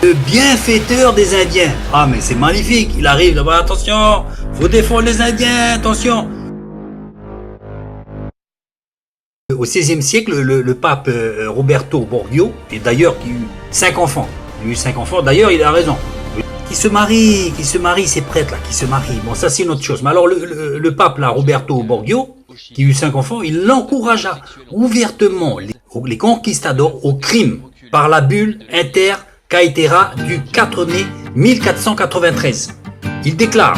Le bienfaiteur des Indiens. Ah mais c'est magnifique, il arrive là-bas, attention, faut défendre les Indiens, attention. Au XVIe siècle, le pape Roberto Borghio, et d'ailleurs qui a eu 5 enfants, d'ailleurs il a raison, qui se marie, ces prêtres là, qui se marient, bon ça c'est une autre chose, mais alors le pape là, Roberto Borghio, qui a eu 5 enfants, il encouragea ouvertement les conquistadors au crime par la bulle Inter Caetera du 4 mai 1493. Il déclare: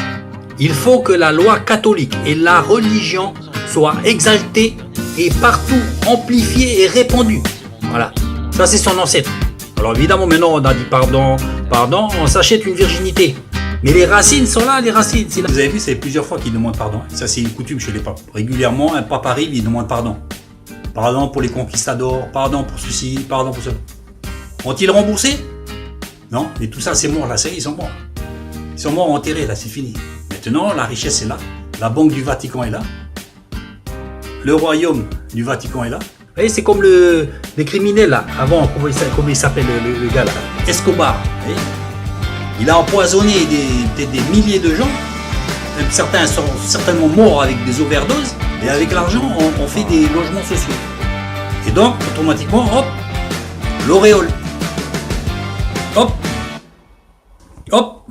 il faut que la loi catholique et la religion soient exaltées et partout amplifiées et répandues. Voilà, ça c'est son ancêtre. Alors évidemment maintenant on a dit pardon, on s'achète une virginité. Mais les racines sont là, les racines. Là. Vous avez vu, c'est plusieurs fois qu'il demande pardon. Ça c'est une coutume chez les papes. Régulièrement, un pape arrive, il demande pardon. Pardon pour les conquistadors, pardon pour ceci, pardon pour cela. Ont-ils remboursé? Non, mais tout ça c'est mort, là, ça y est, ils sont morts. Ils sont morts enterrés, là, c'est fini. Maintenant, la richesse est là, la banque du Vatican est là, le royaume du Vatican est là. Vous voyez, c'est comme les criminels, là, avant, comment il s'appelle le gars, là, Escobar. Vous voyez, il a empoisonné des milliers de gens, certains sont certainement morts avec des overdoses, et avec l'argent, on fait des logements sociaux. Et donc, automatiquement, hop, l'auréole. Hop, hop,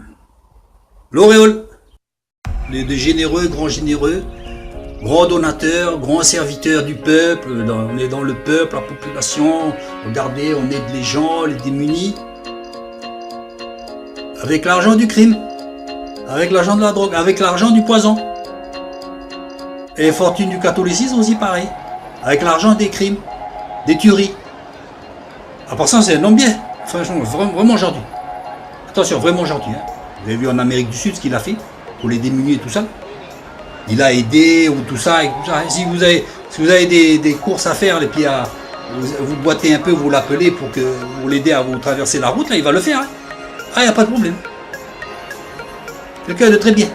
l'auréole. Des généreux, grands donateurs, grands serviteurs du peuple. On est dans le peuple, la population. Regardez, on aide les gens, les démunis. Avec l'argent du crime, avec l'argent de la drogue, avec l'argent du poison. Et fortune du catholicisme aussi pareil. Avec l'argent des crimes, des tueries. À part ça, c'est un homme bien. Franchement, vraiment gentil. Attention, vraiment gentil. Hein. Vous avez vu en Amérique du Sud ce qu'il a fait pour les démunis et tout ça. Il a aidé ou tout ça et tout ça. Si vous avez des courses à faire et puis vous boitez un peu, vous l'appelez pour l'aider à vous traverser la route, là, il va le faire. Hein. Ah, il n'y a pas de problème. Quelqu'un de très bien.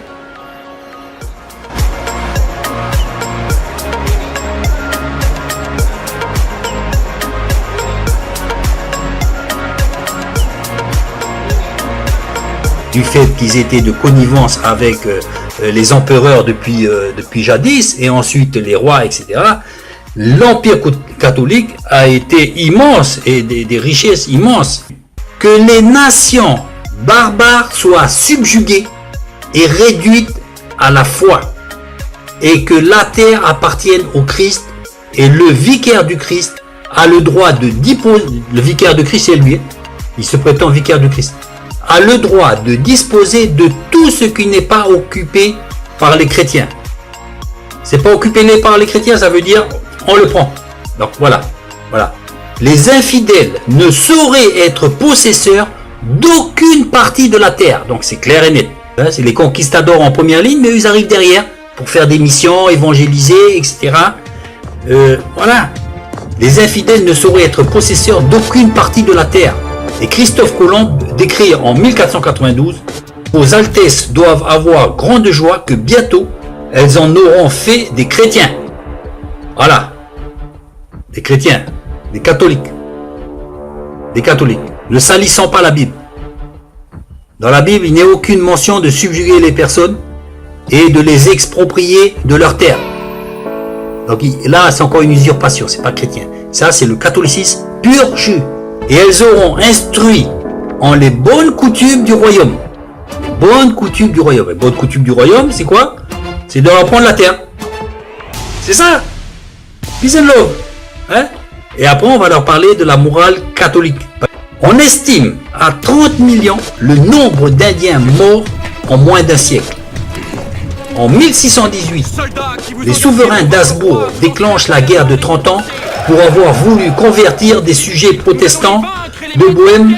Du fait qu'ils étaient de connivence avec les empereurs depuis jadis, et ensuite les rois, etc., l'Empire catholique a été immense, et des richesses immenses. Que les nations barbares soient subjuguées et réduites à la foi, et que la terre appartienne au Christ, et le vicaire du Christ a le droit de disposer, le vicaire de Christ c'est lui, il se prétend vicaire du Christ, a le droit de disposer de tout ce qui n'est pas occupé par les chrétiens. C'est pas occupé par les chrétiens, ça veut dire on le prend. Donc voilà. Les infidèles ne sauraient être possesseurs d'aucune partie de la terre. Donc c'est clair et net. C'est les conquistadors en première ligne, mais ils arrivent derrière pour faire des missions, évangéliser, etc. Voilà. Les infidèles ne sauraient être possesseurs d'aucune partie de la terre. Et Christophe Colomb décrit en 1492 « Vos Altesses doivent avoir grande joie que bientôt elles en auront fait des chrétiens. » Voilà. Des chrétiens, des catholiques. Des catholiques. Ne salissant pas la Bible. Dans la Bible, il n'y a aucune mention de subjuguer les personnes et de les exproprier de leur terre. Donc là, c'est encore une usurpation, c'est pas chrétien. Ça, c'est le catholicisme pur jus. Et elles auront instruit en les bonnes coutumes du royaume. Les bonnes coutumes du royaume. Les bonnes coutumes du royaume, c'est quoi? C'est de leur prendre la terre. C'est ça. Peace and love. Hein? Et après, on va leur parler de la morale catholique. On estime à 30 millions le nombre d'Indiens morts en moins d'un siècle. En 1618, les souverains d'Habsbourg déclenchent la guerre de 30 ans pour avoir voulu convertir des sujets protestants de Bohême,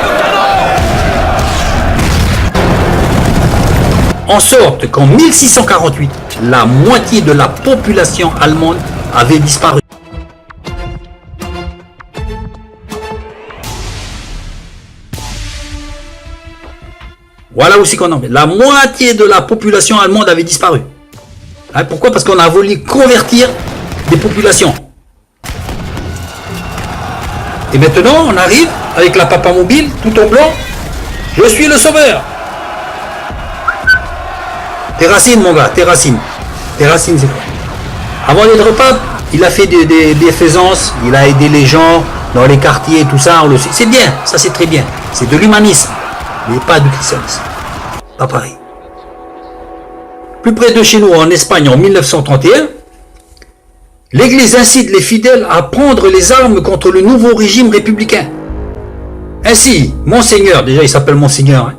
en sorte qu'en 1648, la moitié de la population allemande avait disparu. Voilà aussi qu'on en met. La moitié de la population allemande avait disparu. Hein, pourquoi? Parce qu'on a voulu convertir des populations. Et maintenant, on arrive avec la papa mobile, tout en blanc, Je suis le sauveur. Tes racines, mon gars, tes racines. Tes racines, c'est quoi? Avant d'être pape, il a fait des bienfaisances, il a aidé les gens dans les quartiers, tout ça, on le sait. C'est bien, ça c'est très bien. C'est de l'humanisme, mais pas du christianisme. Pas pareil. Plus près de chez nous, en Espagne, en 1931, l'Église incite les fidèles à prendre les armes contre le nouveau régime républicain. Ainsi, Monseigneur, déjà il s'appelle Monseigneur, hein,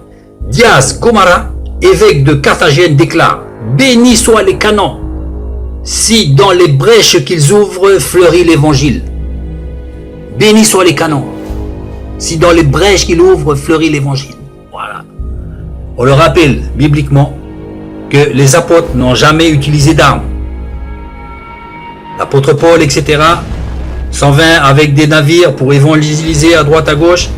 Diaz Gomara, évêque de Carthagène, déclare « Bénis soient les canons, si dans les brèches qu'ils ouvrent fleurit l'évangile. » Bénis soient les canons, si dans les brèches qu'ils ouvrent fleurit l'évangile. Voilà. On le rappelle bibliquement que les apôtres n'ont jamais utilisé d'armes. L'apôtre Paul, etc., s'en vint avec des navires pour évangéliser à droite à gauche,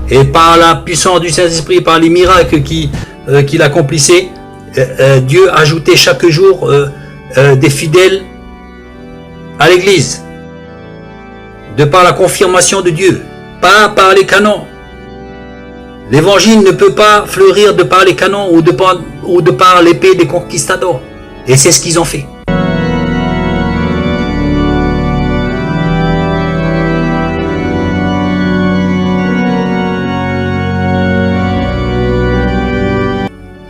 et par la puissance du Saint-Esprit, par les miracles qu'il accomplissait, Dieu ajoutait chaque jour des fidèles à l'Église, de par la confirmation de Dieu, pas par les canons. L'évangile ne peut pas fleurir de par les canons ou de par l'épée des conquistadors. Et c'est ce qu'ils ont fait.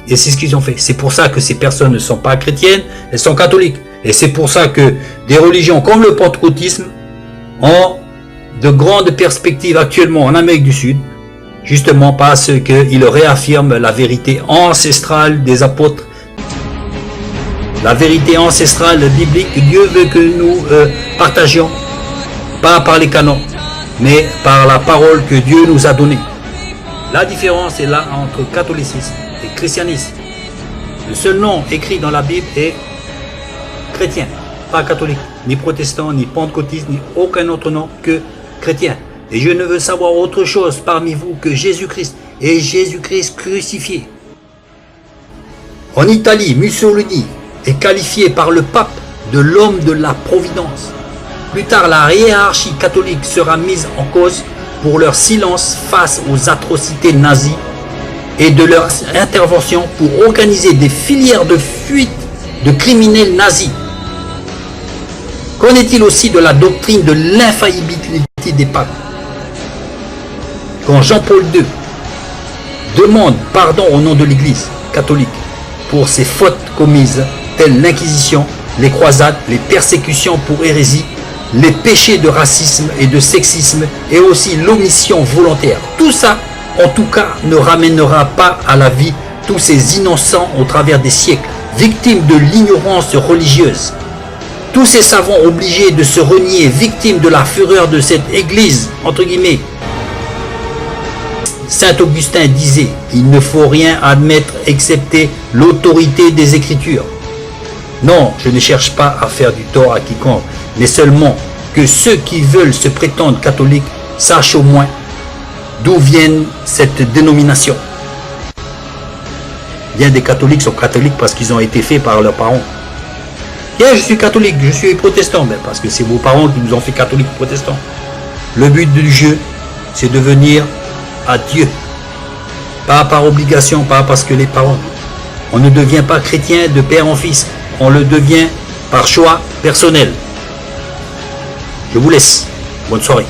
Et c'est ce qu'ils ont fait. C'est pour ça que ces personnes ne sont pas chrétiennes, elles sont catholiques. Et c'est pour ça que des religions comme le pentecôtisme ont de grandes perspectives actuellement en Amérique du Sud, justement parce qu'ils réaffirment la vérité ancestrale des apôtres, la vérité ancestrale biblique que Dieu veut que nous partagions, pas par les canons, mais par la parole que Dieu nous a donnée. La différence est là entre catholicisme et christianisme. Le seul nom écrit dans la Bible est chrétien, pas catholique, ni protestant, ni pentecôtiste, ni aucun autre nom que chrétien. Et je ne veux savoir autre chose parmi vous que Jésus-Christ et Jésus-Christ crucifié. En Italie, Mussolini est qualifié par le pape de l'homme de la providence. Plus tard, la hiérarchie catholique sera mise en cause pour leur silence face aux atrocités nazies et de leur intervention pour organiser des filières de fuite de criminels nazis. Qu'en est-il aussi de la doctrine de l'infaillibilité des papes? Quand Jean-Paul II demande pardon au nom de l'Église catholique pour ses fautes commises, telles l'Inquisition, les croisades, les persécutions pour hérésie, les péchés de racisme et de sexisme et aussi l'omission volontaire. Tout ça, en tout cas, ne ramènera pas à la vie tous ces innocents au travers des siècles, victimes de l'ignorance religieuse. Tous ces savants obligés de se renier, victimes de la fureur de cette église, entre guillemets. Saint Augustin disait, il ne faut rien admettre excepté l'autorité des Écritures. Non, je ne cherche pas à faire du tort à quiconque, mais seulement que ceux qui veulent se prétendre catholiques sachent au moins d'où viennent cette dénomination. Bien des catholiques sont catholiques parce qu'ils ont été faits par leurs parents. Bien, je suis catholique, je suis protestant, mais parce que c'est vos parents qui nous ont fait catholiques protestants. Le but du jeu, c'est de venir à Dieu. Pas par obligation, pas parce que les parents. On ne devient pas chrétien de père en fils. On le devient par choix personnel. Je vous laisse. Bonne soirée.